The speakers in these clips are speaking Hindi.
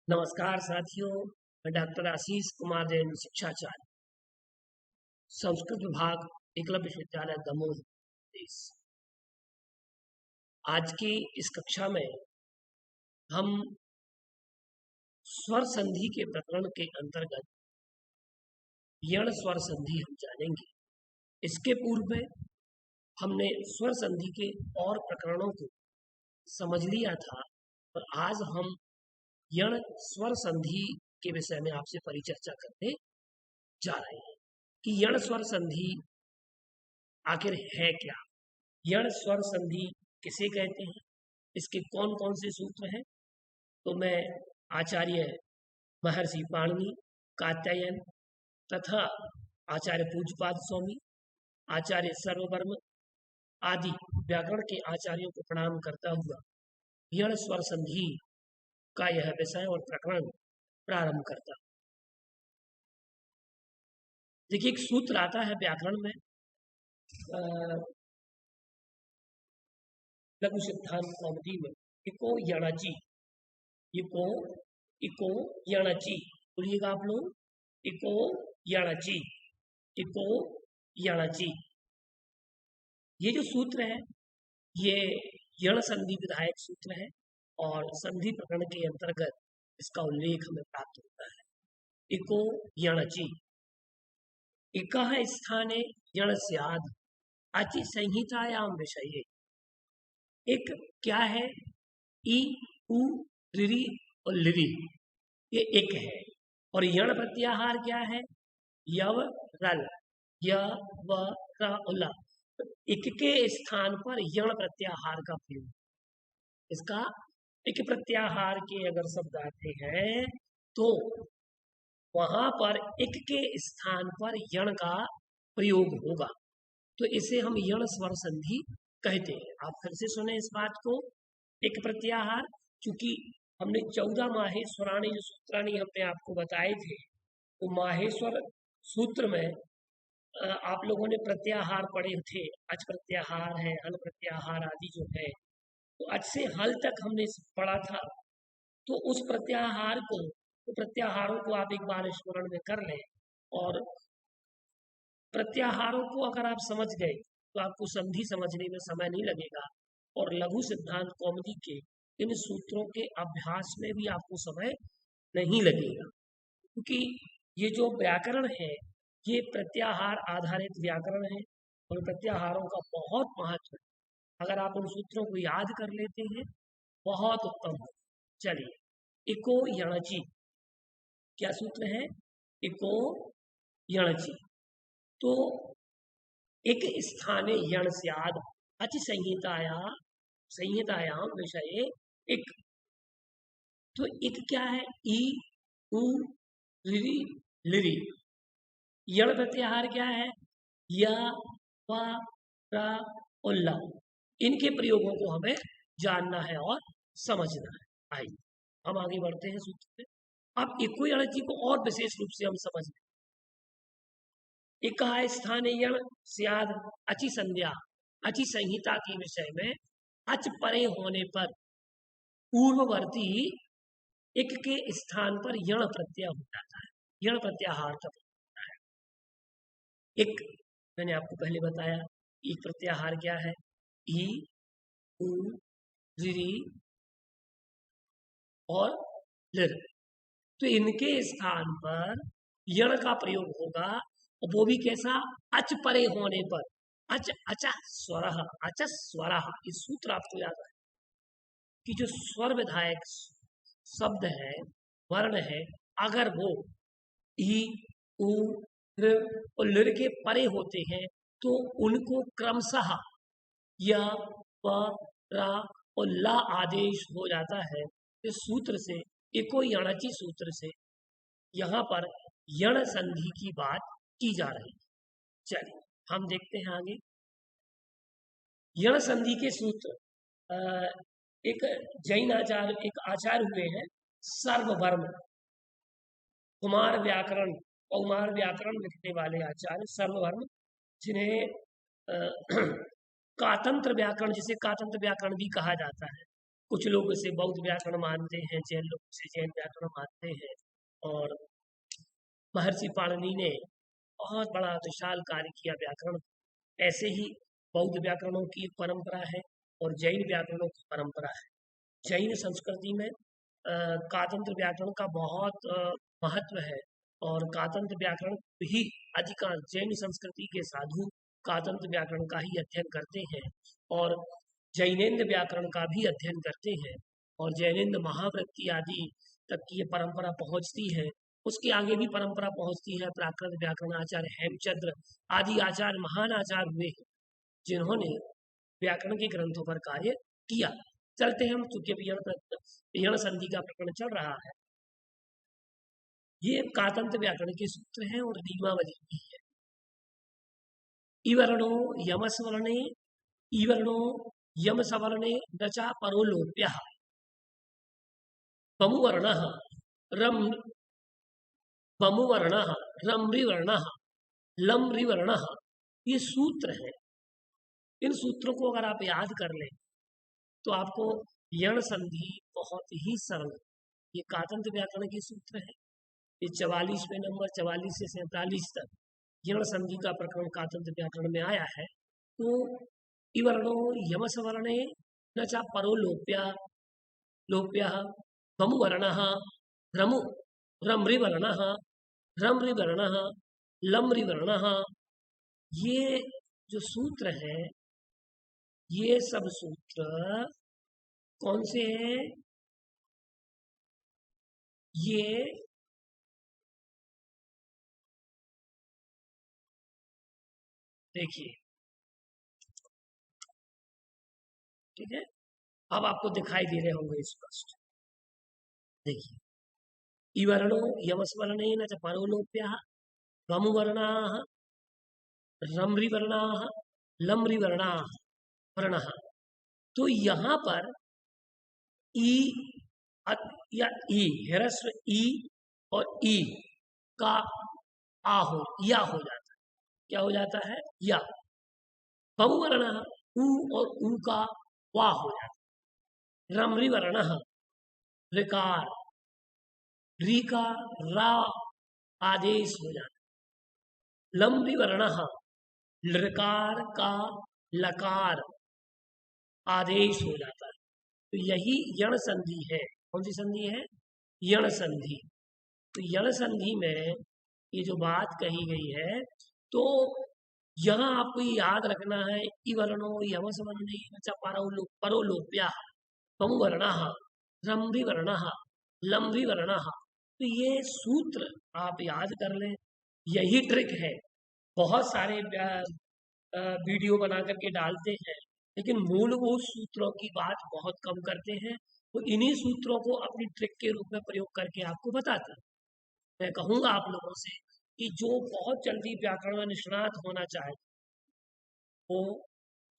नमस्कार साथियों, मैं डॉक्टर आशीष कुमार जैन, शिक्षाचार्य, संस्कृत विभाग, एकलव्य विश्वविद्यालय दमोह देश। आज की इस कक्षा में हम स्वर संधि के प्रकरण के अंतर्गत यण स्वर संधि हम जानेंगे। इसके पूर्व में हमने स्वर संधि के और प्रकरणों को समझ लिया था और आज हम यण स्वर संधि के विषय में आपसे परिचर्चा करने जा रहे हैं कि यण स्वर संधि आखिर है क्या, यण स्वर संधि किसे कहते हैं, इसके कौन कौन से सूत्र हैं। तो मैं आचार्य महर्षि पाणिनि, कात्यायन तथा आचार्य पूज्यपाद स्वामी, आचार्य सर्ववर्म आदि व्याकरण के आचार्यों को प्रणाम करता हुआ यण स्वर संधि का यह विषय और प्रकरण प्रारंभ करता। देखिए, एक सूत्र आता है व्याकरण में, लघु सिद्धांत कौमुदी में, इको यणचि, इको इको यणचि, बोलिएगा आप लोग, इको यणचि, इको यणचि। ये जो सूत्र है ये यण संधि विधायक सूत्र है और संधि प्रकरण के अंतर्गत इसका उल्लेख हमें प्राप्त होता है। इको यणचि, इकः स्थाने यण स्याद् अचि संहितायाम विषये। एक क्या है, ई उ ऋ और लिरि, ये एक है। और यण प्रत्याहार क्या है, यव रल, य व र ल। एक के स्थान पर यण प्रत्याहार का प्रयोग। इसका एक प्रत्याहार के अगर शब्द आते हैं तो वहां पर एक के स्थान पर यण का प्रयोग होगा, तो इसे हम यण स्वर संधि कहते हैं। आप फिर से सुने इस बात को, एक प्रत्याहार, क्योंकि हमने 14 माहेश्वराणी जो सूत्राणी हमने आपको बताए थे, तो माहेश्वर सूत्र में आप लोगों ने प्रत्याहार पढ़े थे, अच प्रत्याहार है, हल प्रत्याहार आदि जो है, तो अच से हल तक हमने पढ़ा था। तो उस प्रत्याहार को, तो प्रत्याहारों को आप एक बार स्मरण में कर लें, और प्रत्याहारों को अगर आप समझ गए तो आपको संधि समझने में समय नहीं लगेगा, और लघु सिद्धांत कौमुदी के इन सूत्रों के अभ्यास में भी आपको समय नहीं लगेगा, क्योंकि ये जो व्याकरण है ये प्रत्याहार आधारित व्याकरण है और प्रत्याहारों का बहुत महत्व है। अगर आप उन सूत्रों को याद कर लेते हैं बहुत उत्तम है। चलिए, इको यणचि, क्या सूत्र है, इको यणचि। तो एक स्थाने यण स्याद् अचि संहितायाम विषये एक। तो एक क्या है, ई उ ऋ लिरि। यण प्रत्याहार क्या है, य व र और ल। इनके प्रयोगों को हमें जानना है और समझना है। आइए हम आगे बढ़ते हैं सूत्र में। अब इको यणचि को और विशेष रूप से हम समझ लें। इकः स्थाने यण स्याद् अचि संज्ञा, अचि संहिता के विषय में अच परे होने पर पूर्ववर्ती एक के स्थान पर यण प्रत्यय हो जाता है, यण प्रत्याहार का होता है। एक मैंने आपको पहले बताया, एक प्रत्याहार क्या है, ई उ ऋ और लिर। तो इनके स्थान पर यण का प्रयोग होगा, और वो भी कैसा, अच परे होने पर। अच अच स्वर, अच स्वर, इस सूत्र आपको याद है कि जो स्वर विधायक शब्द है, वर्ण है, अगर वो ई उ ऋ और लिर के परे होते हैं तो उनको क्रमशः य व र और ला आदेश हो जाता है। इस सूत्र से, इको यणचि सूत्र से यहाँ पर यण संधि की बात की जा रही है। चलिए हम देखते हैं आगे। यण संधि के सूत्र, एक जैन आचार्य, एक आचार्य हुए हैं सर्ववर्म, कुमार व्याकरण, कौमार व्याकरण लिखने वाले आचार्य सर्ववर्म, जिन्हें कातंत्र व्याकरण, जिसे कातंत्र व्याकरण भी कहा जाता है, कुछ लोग इसे बौद्ध व्याकरण मानते हैं, जैन लोग इसे जैन व्याकरण मानते हैं। और महर्षि पाणिनि ने बहुत बड़ा विशाल कार्य किया व्याकरण। ऐसे ही बौद्ध व्याकरणों की एक परंपरा है और जैन व्याकरणों की परंपरा है। जैन संस्कृति में कातंत्र व्याकरण का बहुत महत्व है और कातंत्र व्याकरण ही अधिकांश जैन संस्कृति के साधु कातंत्र व्याकरण का ही अध्ययन करते हैं और जैनेन्द्र व्याकरण का भी अध्ययन करते हैं। और जैनेन्द्र महावृत्ति आदि तक की ये परंपरा पहुंचती है। उसके आगे भी परंपरा पहुंचती है। प्राकृत व्याकरण आचार्य हेमचंद्र आदि आचार्य महान आचार्य हुए हैं जिन्होंने व्याकरण के ग्रंथों पर कार्य किया। चलते हैं हम, चूंकि यण संधि का प्रकरण चल रहा है। ये कातंत्र व्याकरण के सूत्र हैं और नियमावली भी है। इवर्णो यमस्वर्णे इवर्णो यम सवर्णे नचा परोलोप्यः बमुवर्णः रम बमुवर्णः रमृवर्णः लमृवर्णः, ये सूत्र है। इन सूत्रों को अगर आप याद कर लें तो आपको यण संधि बहुत ही सरल। ये कातंत्र व्याकरण के सूत्र है। ये 44वें नंबर 44 से 47 तक यण संधि का प्रकरण कातंत्र व्याकरण में आया है। तो इवर्णो यमसवर्णे न चा परो लोप्य बमुवर्णः रमु रमृवर्णः रमृवर्णः लमृवर्णः, ये जो सूत्र है ये सब सूत्र कौन से हैं? ये देखिए, ठीक है, अब आपको दिखाई दे रहे होंगे स्पष्ट। देखिए, इवर्णो यमस्वर्णेन च परोलोप्यः बमुवर्णाः रमृवर्णाः लमृवर्णाः वर्णः। तो यहाँ पर ई या ई ह्रस्व ई और ई का आ हो या हो जाता है। क्या हो जाता है? या। बहुवर्ण ऊ और ऊ का वा हो जाता है। रमृवर्ण ऋकार, री का रा आदेश हो जाता है। लम्बिवर्ण लृकार का लकार आदेश हो जाता है। तो यही यण संधि है। कौन सी संधि है? यण संधि। तो यण संधि में ये जो बात कही गई है, तो यहाँ आपको ये याद रखना है, इवर्णो यमसवर्णे च परोलोप्यः बमुवर्णः रमृवर्णः लम्बिवर्णः। तो ये सूत्र आप याद कर लें, यही ट्रिक है। बहुत सारे वीडियो बना करके डालते हैं लेकिन मूलभूत सूत्रों की बात बहुत कम करते हैं। तो इन्हीं सूत्रों को अपनी ट्रिक के रूप में प्रयोग करके आपको बताते हैं। मैं कहूँगा आप लोगों से कि जो बहुत जल्दी व्याकरण में निष्णात होना चाहे वो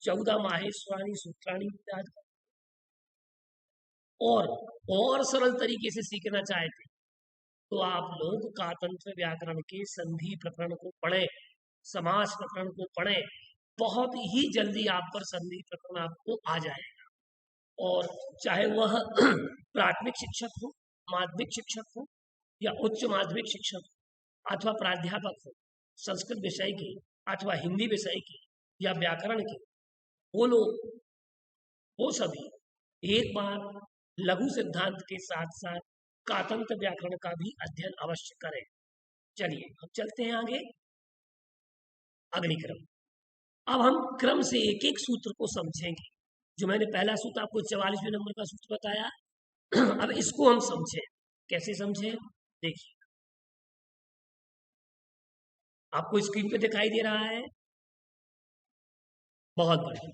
14 माहेश्वराणी सूत्राणी याद करें, और सरल तरीके से सीखना चाहते तो आप लोग कातंत्र व्याकरण के संधि प्रकरण को पढ़ें, समास प्रकरण को पढ़ें। बहुत ही जल्दी आप पर संधि प्रकरण आपको आ जाएगा। और चाहे वह प्राथमिक शिक्षक हो, माध्यमिक शिक्षक हो या उच्च माध्यमिक शिक्षक हो अथवा प्राध्यापक हो, संस्कृत विषय के अथवा हिंदी विषय के या व्याकरण के, वो लोग वो सभी एक बार लघु सिद्धांत के साथ साथ कातंत्र व्याकरण का भी अध्ययन अवश्य करें। चलिए अब चलते हैं आगे अगली क्रम। अब हम क्रम से एक एक सूत्र को समझेंगे। जो मैंने पहला सूत्र आपको 44वें नंबर का सूत्र बताया, अब इसको हम समझें। कैसे समझें? देखिए, आपको स्क्रीन पे दिखाई दे रहा है। बहुत बढ़िया।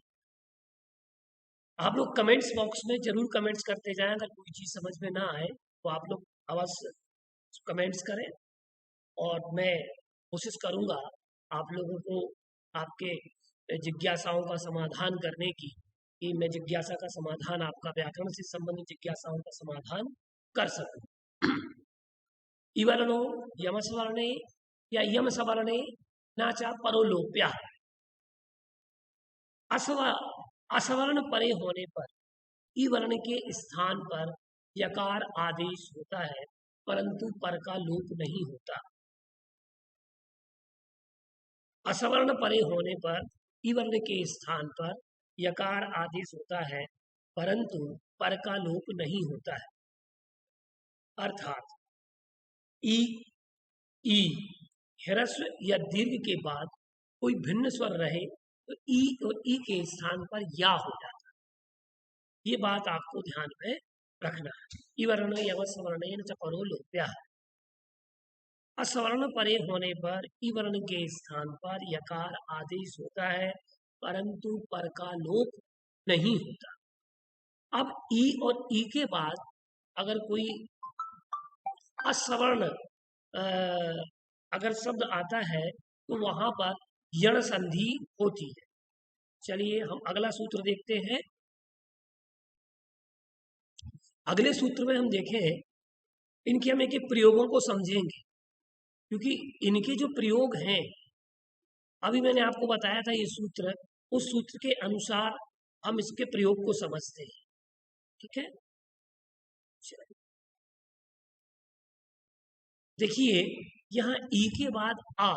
आप लोग कमेंट्स बॉक्स में जरूर कमेंट्स करते जाएं। अगर कोई चीज़ समझ में ना आए तो आप लोग अवश्य कमेंट्स करें और मैं कोशिश करूंगा आप लोगों को आपके जिज्ञासाओं का समाधान करने की, कि मैं जिज्ञासा का समाधान, आपका व्याकरण से संबंधित जिज्ञासाओं का समाधान कर सकूं। इवर्णो यमस्वर्णे या यम सवर्णे नाचा परोलोप्यः, असवर्ण परे होने पर ई वर्ण के स्थान पर यकार आदेश होता है परंतु पर का लोप नहीं होता। असवर्ण परे होने पर ई वर्ण के स्थान पर यकार आदेश होता है परंतु पर का लोप नहीं होता है। अर्थात ई ई ह्रस्व या दीर्घ के बाद कोई भिन्न स्वर रहे तो ई और ई के स्थान पर या हो जाता है। ये बात आपको ध्यान में रखना है। ई वर्ण यवस्वर्णेन च परो लोप्यः। असवर्ण परे होने पर ई वर्ण के स्थान पर यकार आदेश होता है परंतु पर का लोप नहीं होता। अब ई और ई के बाद अगर कोई असवर्ण अगर शब्द आता है तो वहां पर यण संधि होती है। चलिए हम अगला सूत्र देखते हैं। अगले सूत्र में हम देखें, इनके हम एक प्रयोगों को समझेंगे क्योंकि इनके जो प्रयोग हैं, अभी मैंने आपको बताया था ये सूत्र, उस सूत्र के अनुसार हम इसके प्रयोग को समझते हैं। ठीक है, देखिए यहाँ ई के बाद आ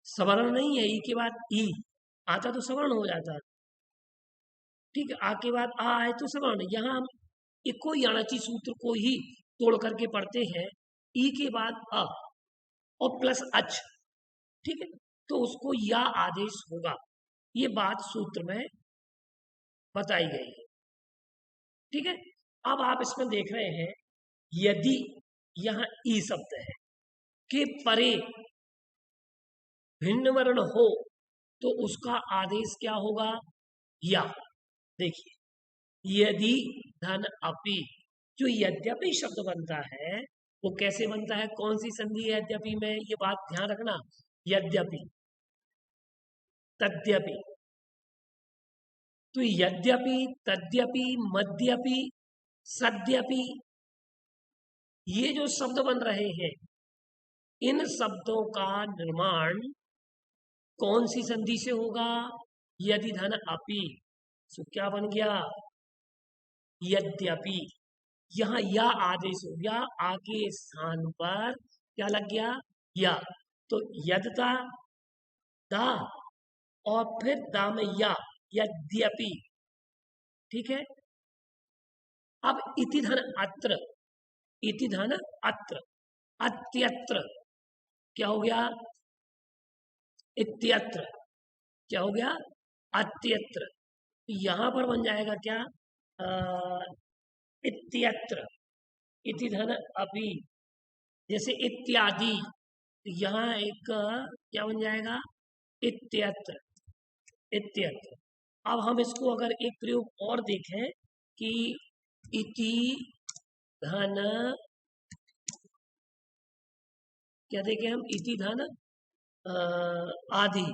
सवर्ण नहीं है, ई के बाद ई आता तो सवर्ण हो जाता। ठीक है, आ के बाद आ आए तो सवर्ण। यहाँ हम इको याणाची सूत्र को ही तोड़ करके पढ़ते हैं। ई के बाद अ और प्लस अच, ठीक है, तो उसको या आदेश होगा। ये बात सूत्र में बताई गई है। ठीक है, अब आप इसमें देख रहे हैं यदि यहाँ ई शब्द है के परे भिन्न वर्ण हो तो उसका आदेश क्या होगा, या। देखिए यदि धन अपि, जो यद्यपि शब्द बनता है वो कैसे बनता है, कौन सी संधि है यद्यपि में, ये बात ध्यान रखना। यद्यपि, तद्यपि, तो यद्यपि, तद्यपि, मद्यपि, सद्यपि, ये जो शब्द बन रहे हैं, इन शब्दों का निर्माण कौन सी संधि से होगा, यदि धन अपि। तो क्या बन गया, यद्यपि। यहां या आदेश हो गया, आ के स्थान पर क्या लग गया, या। तो यदता दा और फिर दा में या, यद्यपि। ठीक है, अब इति धन अत्र, इति धन अत्र, अत्यत्र क्या हो गया, इत्यत्र क्या हो गया, अत्यत्र। यहां पर बन जाएगा क्या, इत्यत्र, इति धन अपि, जैसे इत्यादि, यहाँ एक क्या बन जाएगा, इत्यत्र, इत्यत्र। अब हम इसको अगर एक प्रयोग और देखें कि इति धन, क्या देखें हम, इति धन आदि,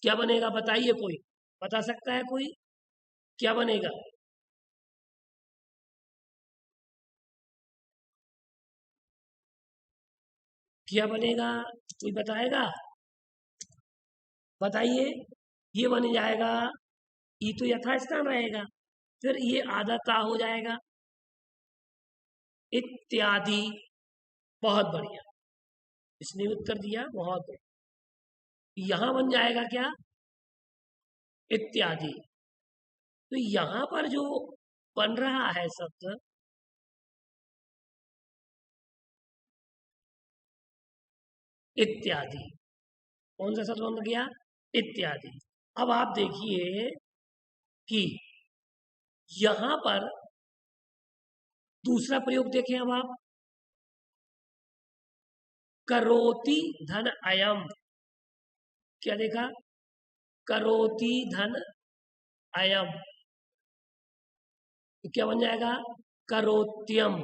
क्या बनेगा बताइए, कोई बता सकता है कोई, क्या बनेगा, क्या बनेगा, कोई बताएगा, बताइए। ये बन जाएगा, ई तो यथास्थान रहेगा, फिर ये आधा ता हो जाएगा, इत्यादि। बहुत बढ़िया, इसने उत्तर दिया, बहुत बढ़िया। यहां बन जाएगा क्या, इत्यादि। तो यहां पर जो बन रहा है शब्द, इत्यादि, कौन सा शब्द बन गया, इत्यादि। अब आप देखिए कि यहां पर दूसरा प्रयोग देखें। अब आप करोति धन अयम, क्या देखा, करोति धन अयम, तो क्या बन जाएगा, करोत्यम,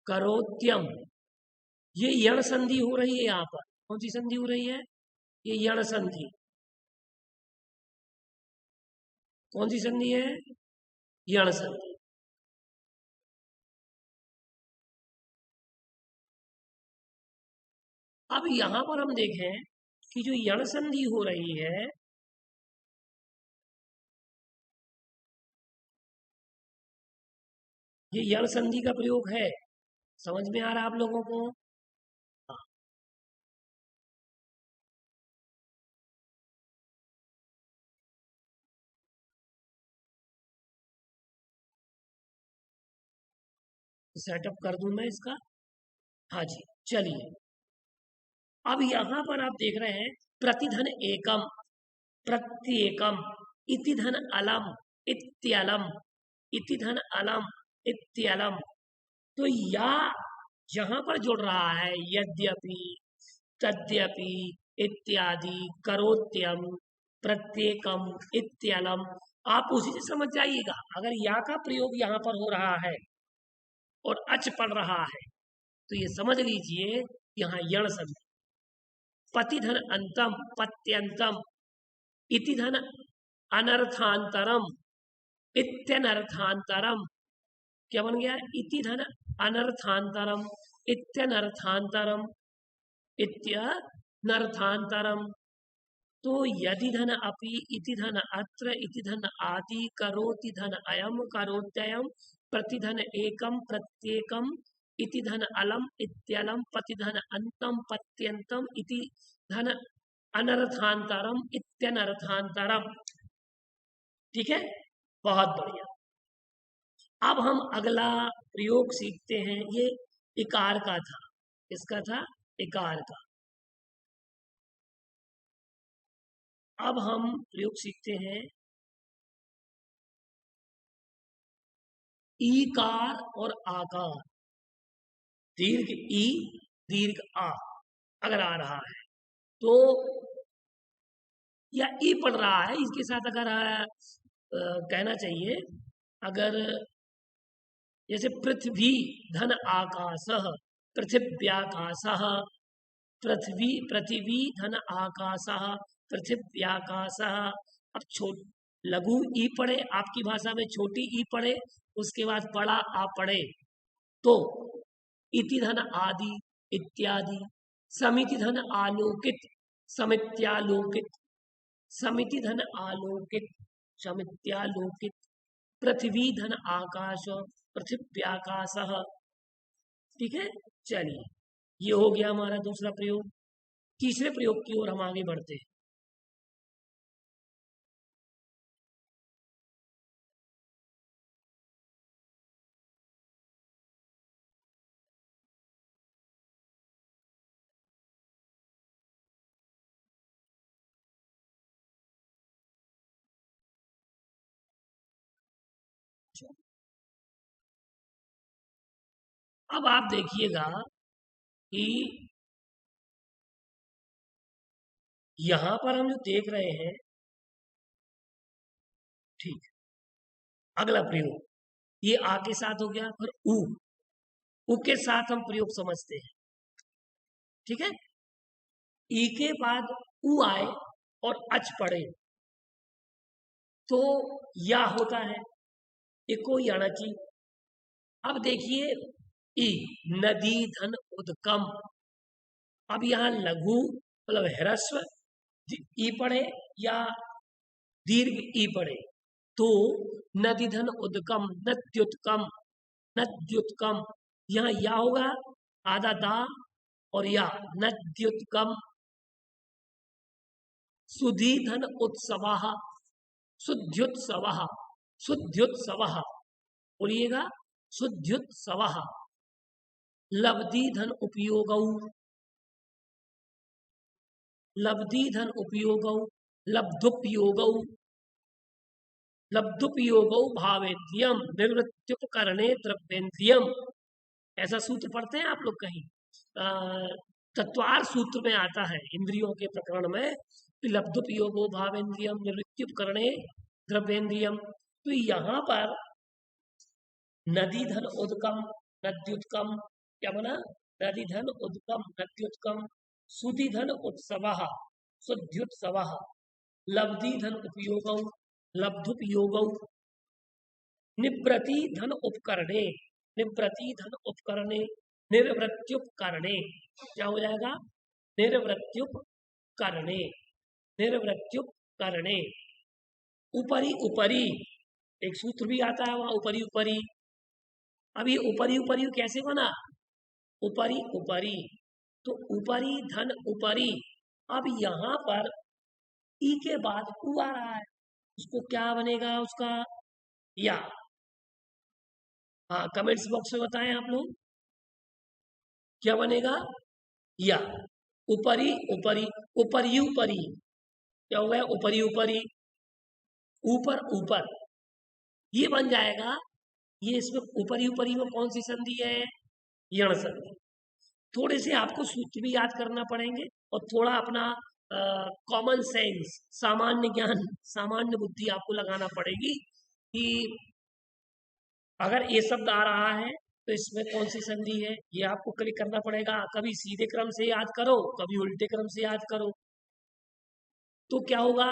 करोत्यम। ये यण संधि हो रही है, यहां पर कौन सी संधि हो रही है, ये यण संधि। कौन सी संधि है, यण संधि। अब यहां पर हम देखें कि जो यण संधि हो रही है, ये यण संधि का प्रयोग है। समझ में आ रहा आप लोगों को? हाँ, सेटअप कर दूं मैं इसका? हाँ जी, चलिए। अब यहाँ पर आप देख रहे हैं प्रतिधन एकम, प्रत्येकम, इति धन अलम, इत्यलम, इति धन अलम, इत्यलम। तो या जहां पर जुड़ रहा है यद्यपि, तद्यपि, इत्यादि, करोत्यम, प्रत्येकम, इत्यलम, आप उसी से समझ जाइएगा। अगर या का प्रयोग यहाँ पर हो रहा है और अच पढ़ रहा है तो ये समझ लीजिए यहाँ यण संधि। पति धन अंतम, पत्यंतम, इति धन अनर्थांतरम, इत्यनर्थांतरम। क्या बन गया? इति धन अनर्थांतरम, इत्यनर्थांतरम, इत्यनर्थांतरम। तो यदि धन अपि, इति धन अत्र, इति धन आदि, करोति धन अयम, करोत्ययम, प्रतिधन एकम, प्रत्येकम, इति धन अलम, इत्यलम, पतिधन अंतम, पत्यंतम, इति धन अनर्थांतरम, इत्यनर्थांतरम। ठीक है, बहुत बढ़िया। अब हम अगला प्रयोग सीखते हैं। ये इकार का था। इसका था इकार का। अब हम प्रयोग सीखते हैं ईकार और आकार। दीर्घ ई, दीर्घ आ अगर आ रहा है तो, या ई पढ़ रहा है इसके साथ अगर कहना चाहिए, अगर जैसे पृथ्वी धन आकाशः, पृथिव्याकाशः, पृथ्वी, पृथ्वी धन आकाशः, पृथिव्याकाशः। अब लघु ई पढ़े, आपकी भाषा में छोटी ई पढ़े, उसके बाद बड़ा आ पढ़े तो इति धन आदि, इत्यादि। समिति धन आलोकित, समित्यालोकित, समिति धन आलोकित, समित्यालोकित। पृथ्वी धन आकाश, पृथिव्याकाशः। ठीक है, चलिए, ये हो गया हमारा दूसरा प्रयोग। तीसरे प्रयोग की ओर हम आगे बढ़ते हैं। अब आप देखिएगा कि यहां पर हम जो देख रहे हैं, ठीक, अगला प्रयोग ये आ के साथ हो गया। फिर उ के साथ हम प्रयोग समझते हैं। ठीक है, ई के बाद उ आए और अच पड़े तो या होता है, इको याणची। अब देखिए ई, नदी धन उदकम। अब यहाँ लघु मतलब ह्रस्व ई पड़े या दीर्घ ई पड़े तो नदी धन उदकम, नद्युत्कम, नद्युत्कम। यहाँ या होगा आधा दा और या, नद्युत्कम। सुधी धन उत्सवाह, शुद्ध्युत्सवाह, शुद्ध्युत्सवाह, बोलिएगा शुद्ध्युत्सवाह। लब्धि धन उपयोगौ, लब्धि धन उपयोगौ, लब्धुपयोगौ, लब्धुपयोगौ भावेन्द्रियम, निवृत्त्युपकरणे द्रव्येन्द्रियम। ऐसा सूत्र पढ़ते हैं आप लोग कहीं? तत्वार सूत्र में आता है इंद्रियों के प्रकरण में, लब्धुपयोगो भावेन्द्रियम, निवृत्त्युपकरणे द्रव्येन्द्रियम। तो यहाँ पर नदी धन उदकम, नद्युत्कम, क्या बना? नदी धन उदकम, नद्युत्कम। सुधि धन उत्सवः, शुद्ध्युत्सवः। लब्धि धन उपयोगौ, लब्धुपयोगौ। निवृत्ति धन उपकरणे, निवृत्ति धन उपकरणे, निर्वृत्त्युपकरणे। क्या हो जाएगा? निर्वृत्त्युपकरणे, निर्वृत्त्युपकरणे। उपरी, उपरी एक सूत्र भी आता है वहां, उपरी उपरी। अब ये उपरी उपरी कैसे बना, उपरी उपरी, तो उपरी धन उपरी। अब यहाँ पर ई के बाद उ आ रहा है, उसको क्या बनेगा उसका, या। हाँ, कमेंट्स बॉक्स में बताएं आप लोग क्या बनेगा, या। उपरी उपरी, उपरी उपरी क्या हुआ है, उपरी उपरी, ऊपर ऊपर, ये बन जाएगा। ये इसमें ऊपरी ऊपरी में कौन सी संधि है, यण संधि। थोड़े से आपको सूत्र भी याद करना पड़ेंगे और थोड़ा अपना कॉमन सेंस, सामान्य ज्ञान, सामान्य बुद्धि आपको लगाना पड़ेगी कि अगर ये शब्द आ रहा है तो इसमें कौन सी संधि है, ये आपको क्लिक करना पड़ेगा। कभी सीधे क्रम से याद करो, कभी उल्टे क्रम से याद करो, तो क्या होगा,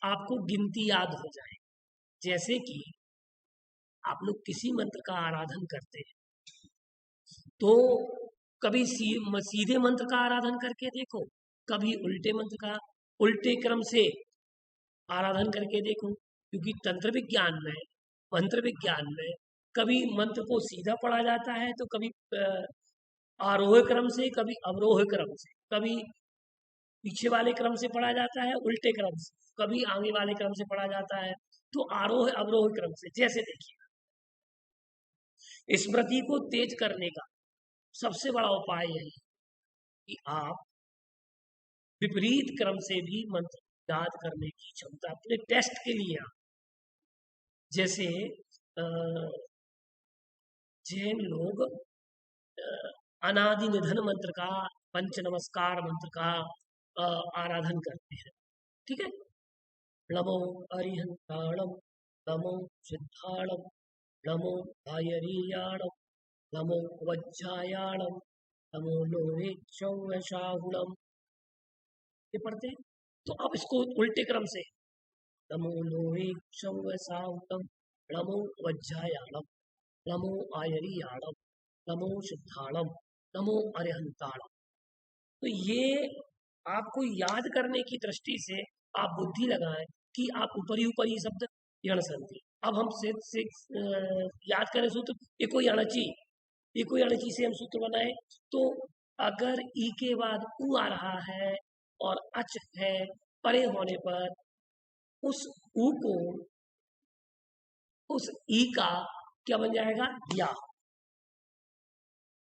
आपको गिनती याद हो जाए। जैसे कि आप लोग किसी मंत्र का आराधन करते हैं तो कभी सीधे मंत्र का आराधन करके देखो, कभी उल्टे मंत्र का, उल्टे क्रम से आराधन करके देखो। क्योंकि तंत्र विज्ञान में, मंत्र विज्ञान में कभी मंत्र को सीधा पढ़ा जाता है तो कभी आरोह क्रम से, कभी अवरोह क्रम से, कभी पीछे वाले क्रम से पढ़ा जाता है उल्टे क्रम से, कभी आगे वाले क्रम से पढ़ा जाता है तो आरोह अवरोह क्रम से। जैसे देखिए, स्मृति को तेज करने का सबसे बड़ा उपाय यही है कि आप विपरीत क्रम से भी मंत्र याद करने की क्षमता अपने टेस्ट के लिए आप, जैसे जैन लोग अनादि निधन मंत्र का, पंच नमस्कार मंत्र का आराधन करते हैं, ठीक है। नमो अरिहंताणम, नमो सिद्धाणम, नमो आयरीयाणम, नमो वज्जायाणम, नमो लोहे चौशाहुणम, ये पढ़ते हैं। तो अब इसको उल्टे क्रम से, नमो लोहे चौशाहुणम, नमो वज्जायाणम, नमो आयरीयाणम, नमो सिद्धाणम, नमो अरिहंताणम। तो ये आपको याद करने की दृष्टि से आप बुद्धि लगाएं कि आप ऊपरी ऊपरी शब्द यण संधि। अब हम से याद करें सूत्र, एको यणची, एको यणची से हम सूत्र बनाए तो अगर ई के बाद उ आ रहा है और अच है परे होने पर, उस उ को, उस ई का क्या बन जाएगा, या।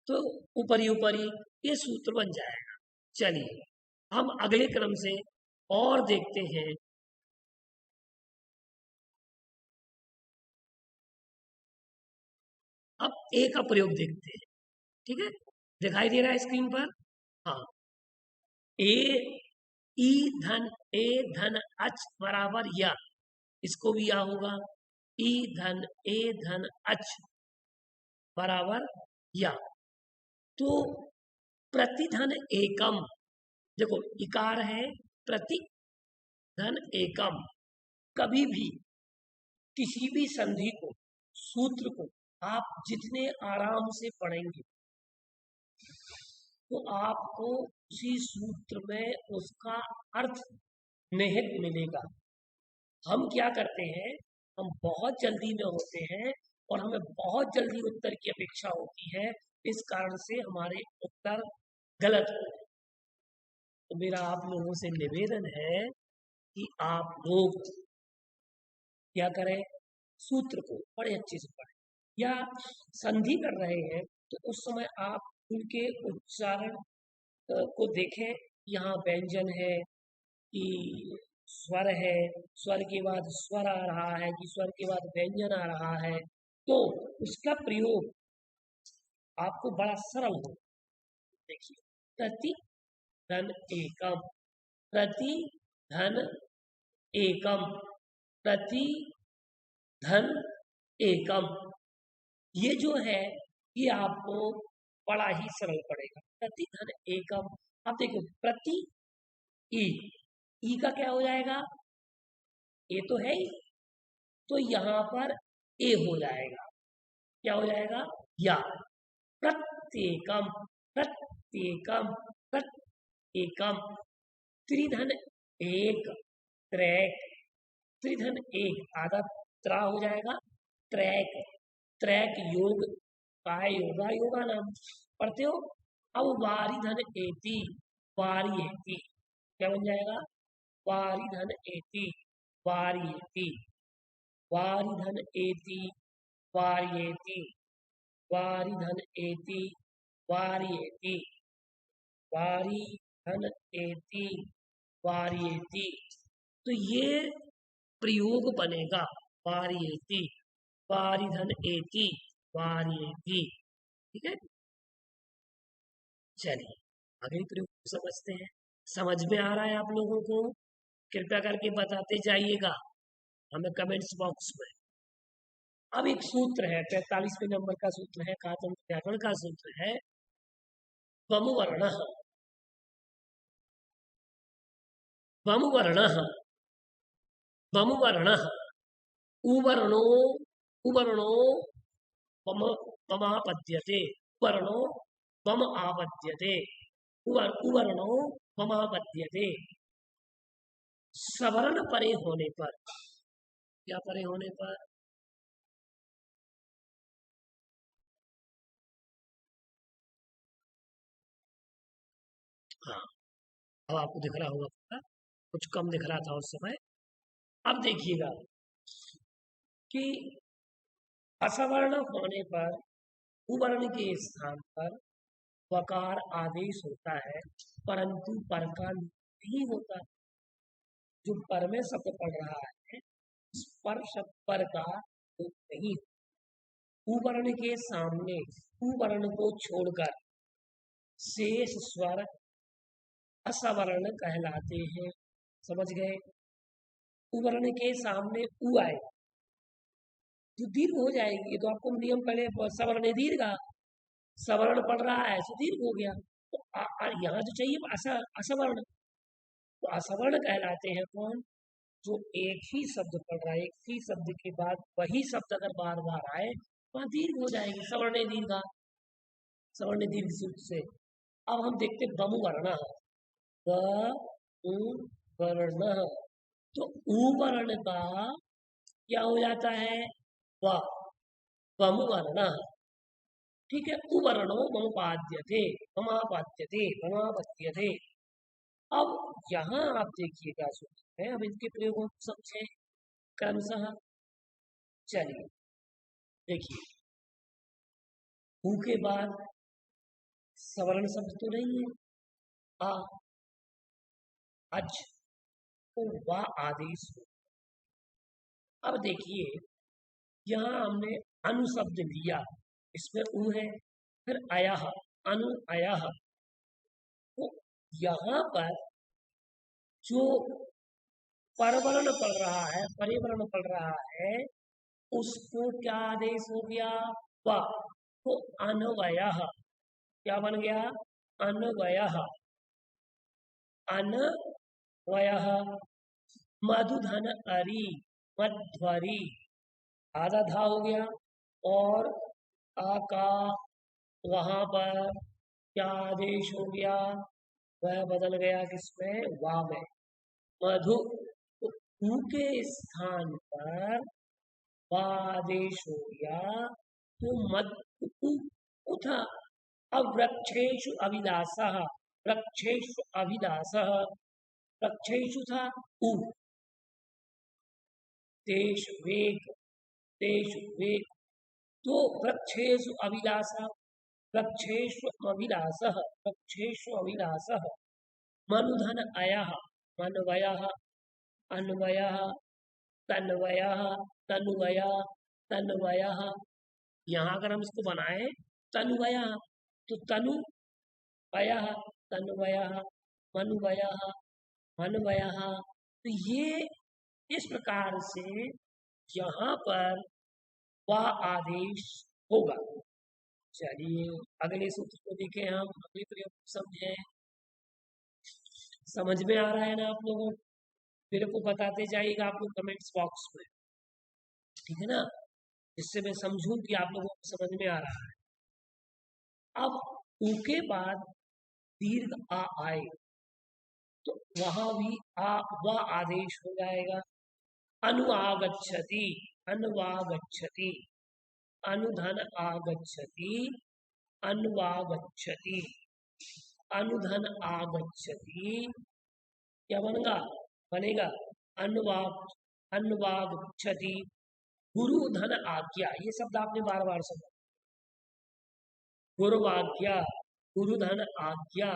तो ऊपरी ऊपरी ये सूत्र बन जाएगा। चलिए हम अगले क्रम से और देखते हैं। अब ए का प्रयोग देखते हैं, ठीक है, दिखाई दे रहा है स्क्रीन पर। हाँ, ए, ई धन ए धन अच बराबर या, इसको भी या होगा, ई धन ए धन अच बराबर या। तो प्रतिधन एकम, देखो इकार है, प्रति धन एकम, कभी भी किसी भी संधि को, सूत्र को आप जितने आराम से पढ़ेंगे तो आपको उसी सूत्र में उसका अर्थ निहित मिलेगा। हम क्या करते हैं, हम बहुत जल्दी में होते हैं और हमें बहुत जल्दी उत्तर की अपेक्षा होती है, इस कारण से हमारे उत्तर गलत होते हैं। तो मेरा आप लोगों से निवेदन है कि आप लोग क्या करें, सूत्र को बड़े अच्छे से पढ़ें, या संधि कर रहे हैं तो उस समय आप उनके उच्चारण को देखें। यहाँ व्यंजन है कि स्वर है, स्वर के बाद स्वर आ रहा है कि स्वर के बाद व्यंजन आ रहा है, तो उसका प्रयोग आपको बड़ा सरल हो। देखिए, प्रति धन एकम, प्रति धन एकम, प्रति धन एकम, ये जो है ये आपको बड़ा ही सरल पड़ेगा। प्रति धन एकम, अब देखो प्रति ई, ई का क्या हो जाएगा, ए तो है ही, तो यहाँ पर ए हो जाएगा, क्या हो जाएगा, या। प्रत्येकम, प्रत्येकम, प्रत्येकम, त्रिधन एक, त्रैक, त्रिधन एक, आधा त्रा हो जाएगा, ट्रैक, त्रैक योग काय योगा योगा नाम पढ़ते हो। अब वारी धन एति, वारी एति क्या बन जाएगा? वारी धन एति, वारी एति, वारी धन एति, वारी एति, वारी धन एति, वारी एति, वारी धन एति, वारी एति। तो ये प्रयोग बनेगा वारी एति, वारी धन एति, वारी एति। ठीक है, चलिए अगले प्रयोग समझते हैं। समझ में आ रहा है आप लोगों को? कृपया करके बताते जाइएगा हमें कमेंट्स बॉक्स में। अब एक सूत्र है, 45वें नंबर का सूत्र है, कातंत्र व्याकरण का सूत्र है, वमुवर्ण, वमुवर्ण, वमुवर्ण, उवर्णो, उवर्णो वम वमापद्यते, उवर्णो वम आपद्यते, उवर्णो वमापद्यते। सवर्ण परे होने पर, क्या परे होने पर? हाँ, अब आपको दिख रहा होगा, कुछ कम दिख रहा था उस समय। अब देखिएगा कि असवर्ण होने पर उवर्ण के स्थान पर वकार आदेश होता है, परंतु पर का नहीं होता। जो पर में शब्द पढ़ रहा है, इस पर शब्द पर का नहीं। उवर्ण के सामने उवर्ण को छोड़कर शेष स्वर असवर्ण कहलाते हैं। समझ गए? उवर्ण के सामने उ आए तो दीर्घ हो जाएगी। तो आपको नियम पहले सवर्ण दीर्घ, सवर्ण पढ़ रहा है तो दीर्घ हो गया। तो यहाँ जो चाहिए असवर्ण, तो असवर्ण कहलाते हैं कौन? जो एक ही शब्द पढ़ रहा है, एक ही शब्द के बाद वही शब्द अगर बार बार आए तो वहाँ दीर्घ हो जाएगी, सवर्ण दीर्घ, सवर्ण दीर्घ सूत्र से। अब हम देखते वमु वर्ण, वर्ण, तो उ वर्ण का क्या हो जाता है? वमु वर्ण। ठीक है, उवर्णो ममपाद्यते, ममापाद्यते, ममापद्यते। अब यहाँ आप देखिएगा सूत्र है, अब इनके प्रयोगों को समझे क्रमशः। चलिए देखिए, उ के बाद सवर्ण शब्द तो नहीं है, आ अज, तो वा आदेश। अब देखिए यहाँ हमने अनु शब्द लिया, इसमें उ है, फिर अयः, अनु अयः। तो यहाँ पर जो परवर्ण पढ़ रहा है, परिवर्ण पढ़ रहा है, उसको क्या आदेश हो गया? वा। तो अन्वयः क्या बन गया? अन्वयः, अन्वयः। मधुधन अरि, मध्वरी, आधा धा हो गया, और आका वहां पर क्या आदेश हो गया? वह बदल गया किसमें? वा में, मधु। तो उ के स्थान पर वा आदेश हो गया, तो उ था। अब वृक्षेषु अभिलाषः, वृक्षेषु अभिलाषः, वृक्षेषु था उ, तेषु वेग, तेषु वेग। तो वृक्षेषु अभिलाषः, वृक्षेषु अभिलाषः, वृक्षेषु अभिलाषः। मनुधन अयः, मनवयः, अन्वयः, तन्वयः, तन्वयः, तन्वयः। यहाँ अगर हम इसको बनाए तन्वयः, तो तनु वयः, तन्वयः, मनुवयः, मनवयः। तो ये इस प्रकार से यहाँ पर वा आदेश होगा। चलिए अगले सूत्र को देखें, हम अगले प्रयोग को समझें। समझ में आ रहा है ना आप लोगों? मेरे को बताते जाइएगा आप लोग कमेंट्स बॉक्स में, ठीक है ना, जिससे मैं समझूं कि आप लोगों को समझ में आ रहा है। अब उ के बाद दीर्घ आ आए तो वहां भी आ व आदेश हो जाएगा। अनुआगच्छति, अनुवागच्छति, अनुधन आगच्छति, अन्वागच्छति, अनुधन आगच्छति, क्या बनेगा? बनेगा अन्वाग, अन्वागच्छति, गुरु धन आज्ञा। ये शब्द आपने बार बार सुना, गुरुवाज्ञा, गुरु धन आज्ञा,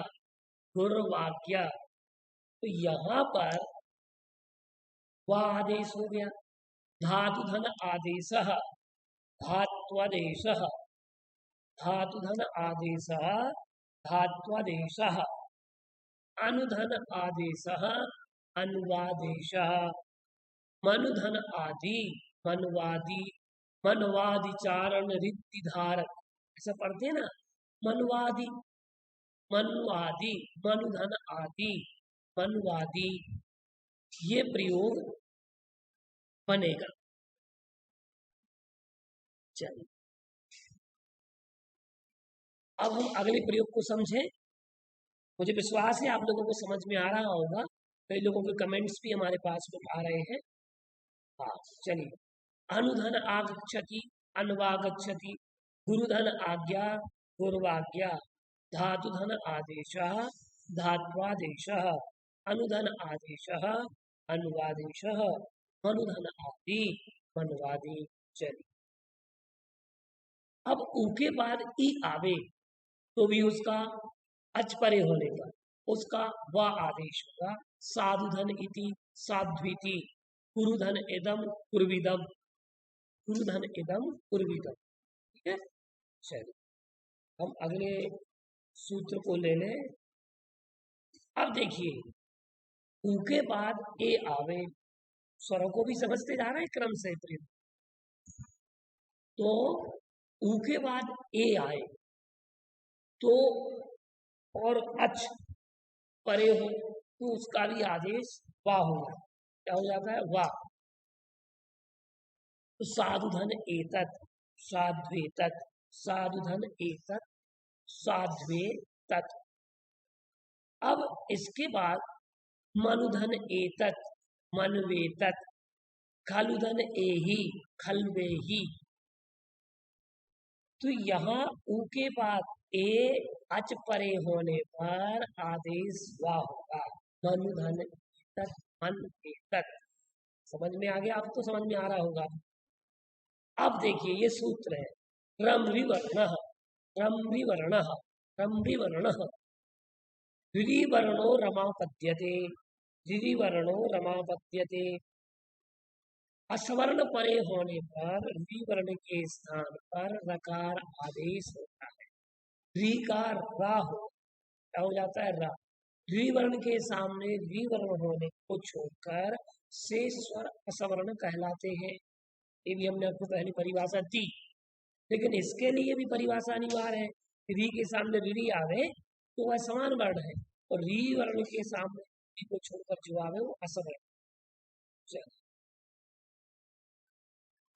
गुरुवाज्ञा। तो यहाँ पर वह आदेश हो गया, धातु धन आदेश, धात्वादेश, धातु धन आदेश, धात्वादेश, अनुधन आदेश, अन्वादेश, मनुधन आदि, मनवादी, मनवादिचारण रिद्धि धारक, ऐसा पढ़ते हैं ना, मनवादी, मनवादी, मनुधन आदि, मनवादी, ये प्रयोग बनेगा। चलिए अब हम अगले प्रयोग को समझें। मुझे विश्वास है आप लोगों को समझ में आ रहा होगा, कई लोगों के कमेंट्स भी हमारे पास में आ रहे हैं। हाँ चलिए, अनुधन आगच्छति, अन्वागच्छति, गुरुधन आज्ञा, गुरुवाज्ञा, धातुधन आदेश, धात्वादेश, अनुधन आदेश, अनुवादेश, मनुधन आदि, मनवादी। चलिए अब ऊ के बाद ई आवे तो भी उसका अच परे होने पर उसका व आदेश होगा, साधुधन इति, साध्वीति, कुरुधन इदम, कुर्विदम, कुरुधन इदम, कुर्विदम। ठीक है, चलिए हम अगले सूत्र को ले लें। अब देखिए, ऊ के बाद ए आवे, स्वरों को भी समझते जा रहे हैं क्रम से। तो ऊ के बाद ए आए तो और अच परे हो तो उसका भी आदेश वा होगा। क्या हो जाता है? वा। तो साधुधन एतत्, साध्वे तत्, साधुधन एतत्, साध्वे तत्। अब इसके बाद मनुधन एतत्, मनवे तत्, खलुधन एहि, खलवेहि। तो यहाँ ऊ के बाद ए अच परे होने पर आदेश वा होगा, मनुधन एतत्, मन एतत्। समझ में आ गया? अब तो समझ में आ रहा होगा। अब देखिए ये सूत्र है, रम्रिवर्णः, रम्रिवर्णः, रम्रिवर्णः, ऋवर्णो रमापद्यते, ऋवर्णो रमापद्यते। असवर्ण परे होने पर ऋवर्ण के स्थान पर रकार आदेश होता है। री का रा हो, क्या हो जाता है? रा। ऋवर्ण के सामने ऋवर्ण होने को छोड़कर शेष स्वर असवर्ण कहलाते हैं। ये भी हमने आपको पहली परिभाषा दी, लेकिन इसके लिए भी परिभाषा अनिवार्य है। री के सामने री आवे तो वह समान वर्ण है, और री वर्ण के सामने री को छोड़कर जो आवे वो असवर्ण। चलिए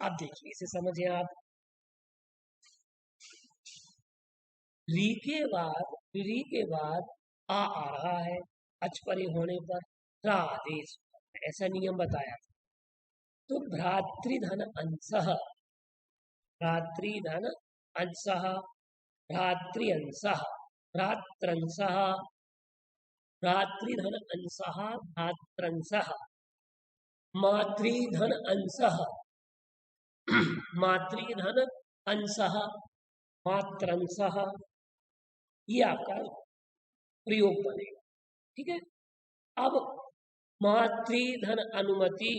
अब देखिए, इसे समझे आप। री के बाद आ रहा है, अच परे होने पर रा आदेश, ऐसा नियम बताया था। तो भ्रातृधन अंशः, भ्रातृधन अंशः, भ्रातृअंशः, भ्रातृंशः, भ्रातृधन अंशः, भ्रातृंशः, मातृधन अंशः, मातृधन अंशः, मातृंशः। ये आपका प्रयोग बनेगा। ठीक है, अब मातृधन अनुमति,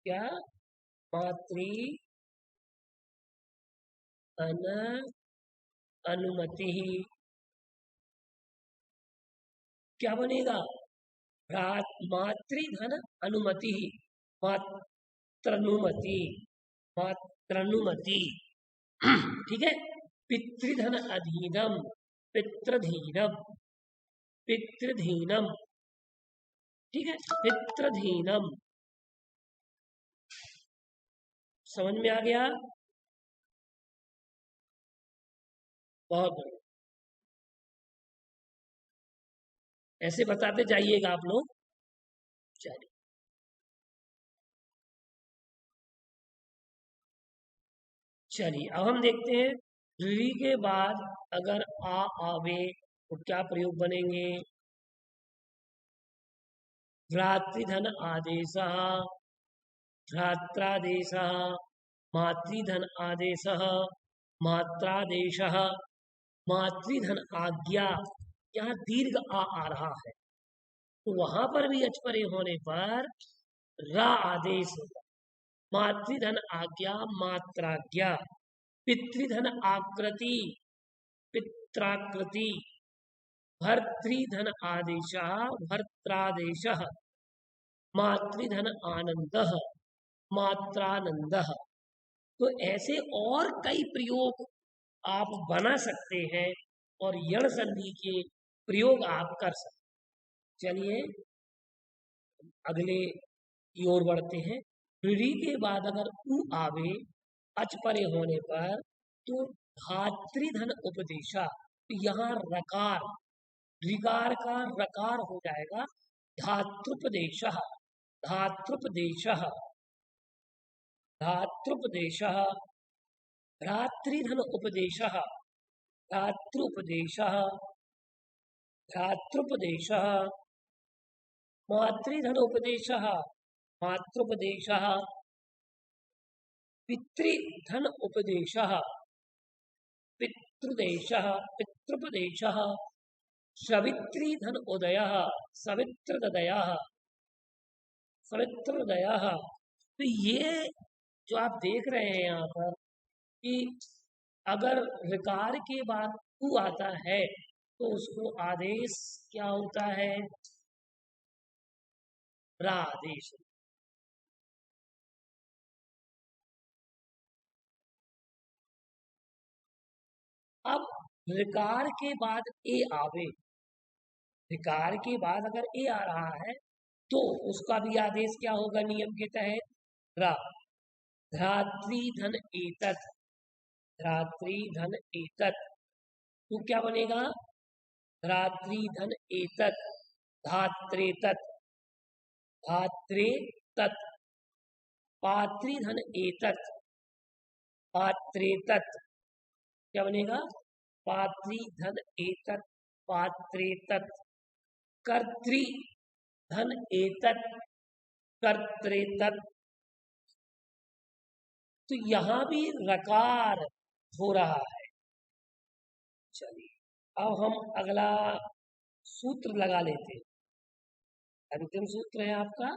क्या? मातृधन अनुमति क्या बनेगा? मातृधन अनुमति, मातृनुमति, मातृनुमति। ठीक है, पितृधन अधीनम, पितृधीनम, पितृधीनम। ठीक है, पितृधीनम। समझ में आ गया? बहुत बढ़िया, ऐसे बताते जाइएगा आप लोग। चलिए चलिए अब हम देखते हैं री के बाद अगर आ आवे तो क्या प्रयोग बनेंगे। भ्रातृधन आदेश, भ्रात्रादेश, मातृधन आदेश, मात्रादेश, मातृधन आज्ञा। यहाँ दीर्घ आ रहा है तो वहां पर भी अच परे होने पर रा आदेश होगा। मातृधन आज्ञा, मात्राज्ञा। पितृधन आकृति, पित्राकृति। भर्तृधन आदेश, भर्त्रादेश। मातृधन आनंद, मात्रानंद। तो ऐसे और कई प्रयोग आप बना सकते हैं और यण संधि के प्रयोग आप कर सकते हैं। चलिए अगले की ओर बढ़ते हैं। री के बाद अगर उ आवे अच परे होने पर तो धातृधन उपदेशा। तो यहाँ रकार, ऋकार का रकार हो जाएगा धातृपदेश, धातृपदेश, धातृपदेश। भ्रातृधन उपदेश, भ्रातृपदेश, भ्रातृपदेश। मातृधन उपदेश, मातृपदेश। पितृधन उपदेश, पितृदेश, पितृपदेश। सवित्रीधन उदय, सवित्रदय, सवित्रदय। तो ये जो आप देख रहे हैं यहाँ पर कि अगर ऋकार के बाद उ आता है तो उसको आदेश क्या होता है, रा आदेश। अब ऋकार के बाद ए आवे, ऋकार के बाद अगर ए आ रहा है तो उसका भी आदेश क्या होगा नियम के तहत, रा। धातृधन एतत्, धातृधन एतत्। तो क्या बनेगा, धातृधन एतत्, धात्रेतत्, धात्रेतत्। पातृधन एतत्, पात्रेतत्। क्या बनेगा, पातृधन एतत्, पात्रेतत्। कर्तृधन एतत्, कर्त्रेतत्। तो यहां भी रकार हो रहा है। चलिए अब हम अगला सूत्र लगा लेते हैं। अंतिम सूत्र है आपका,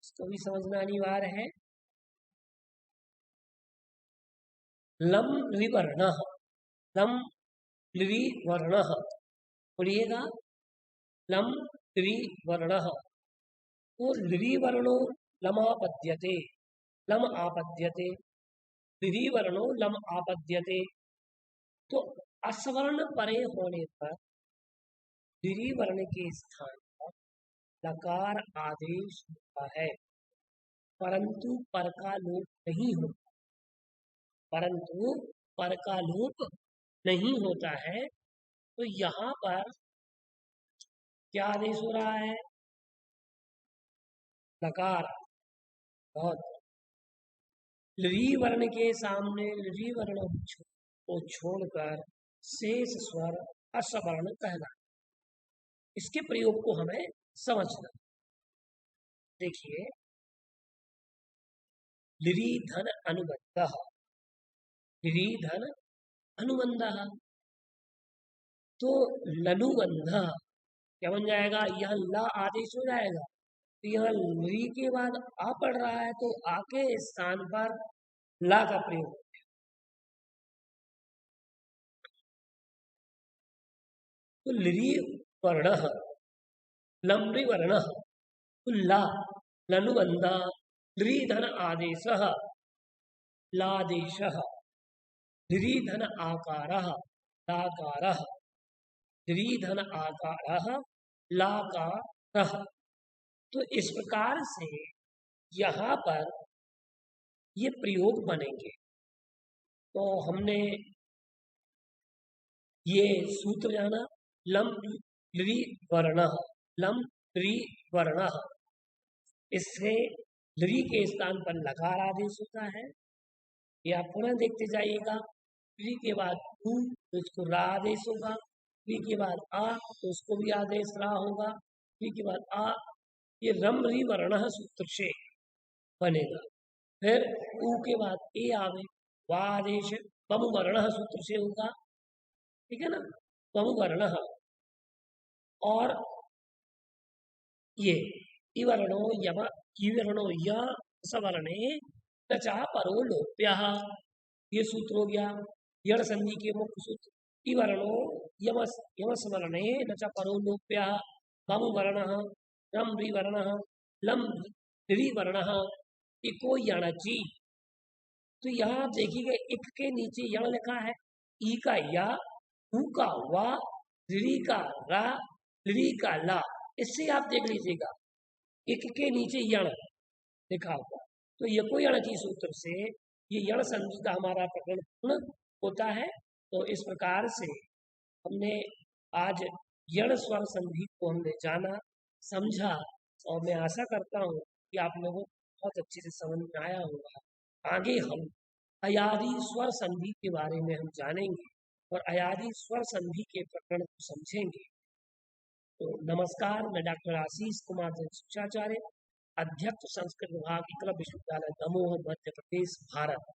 इसको भी समझना अनिवार्य है। लम लिवर्ण, लम लिवर्ण। बोलिएगा, लम लिवर्ण। तो लिवर्णो लमापद्यते, लम आपद्यते, लिवर्णो लम आपद्यते। तो असवर्ण परे होने पर लिवर्ण के स्थान पर लकार आदेश होता है, परंतु पर का लोप नहीं होता, परंतु पर का लोप नहीं होता है। तो यहाँ पर क्या आदेश हो रहा है, लकार। बहुत लरी वर्ण के सामने लरी वर्ण को छोड़कर शेष स्वर असवर्ण कहना। इसके प्रयोग को हमें समझना। देखिए, लिरी धन अनुबंध, लिरी धन अनुबंध। तो लनुबंध क्या बन जाएगा, यह ला आदेश हो जाएगा। तो यह ली के बाद आ पड़ रहा है तो आ के स्थान पर ला का प्रयोग। तो लिरी वर्ण, लम्बी वर्ण, ला, लनुबंध, लिरी धन आदेश, लादेश। लिरी धन आकार, लाकार, लिरी धन आकार, लाकार। तो इस प्रकार से यहाँ पर ये प्रयोग बनेंगे। तो हमने ये सूत्र जाना, लम लि वर्ण, लम लि वर्ण। इससे लि के स्थान पर लकार आदेश होता है, ये आप पुनः देखते जाइएगा। री के बाद ऊ तो इसको रा आदेश होगा। री के बाद आ तो उसको भी आदेश रा होगा। री के बाद आ, ये रम री वर्ण सूत्र से बनेगा। फिर ऊ के बाद ए आवे, वा आदेश बम वर्ण सूत्र से होगा, ठीक है ना, बम वर्ण। और ये इवर्णो यम इवर्णो य सवर्णे नचा परो लोप्यः, ये सूत्र हो गया यण संधि के मुख्य सूत्र। इवर्णो यम यमस्वर्णे नचा परो लोप्यः, बम वर्णः, रम रिवर्णः, लम रिवर्णः, इको यणचि। तो यहाँ आप देखिएगा इक के नीचे यण लिखा है, ई का या, ऊ का वा, री का रा, री का ला। इससे आप देख लीजिएगा इक के नीचे यण लिखा होगा, तो यको यणचि सूत्र से ये यण संधि का हमारा प्रकरण पूर्ण होता है। तो इस प्रकार से हमने आज यण स्वर संधि को हमने जाना, समझा, और मैं आशा करता हूँ कि आप लोगों को बहुत अच्छे से समझ में आया होगा। आगे हम अयादी स्वर संधि के बारे में हम जानेंगे और अयादी स्वर संधि के प्रकरण को समझेंगे। तो नमस्कार, मैं डॉक्टर आशीष कुमार जैन शिक्षाचार्य, अध्यक्ष संस्कृत विभाग, एकलव्य विश्वविद्यालय दमोह, मध्य प्रदेश, भारत।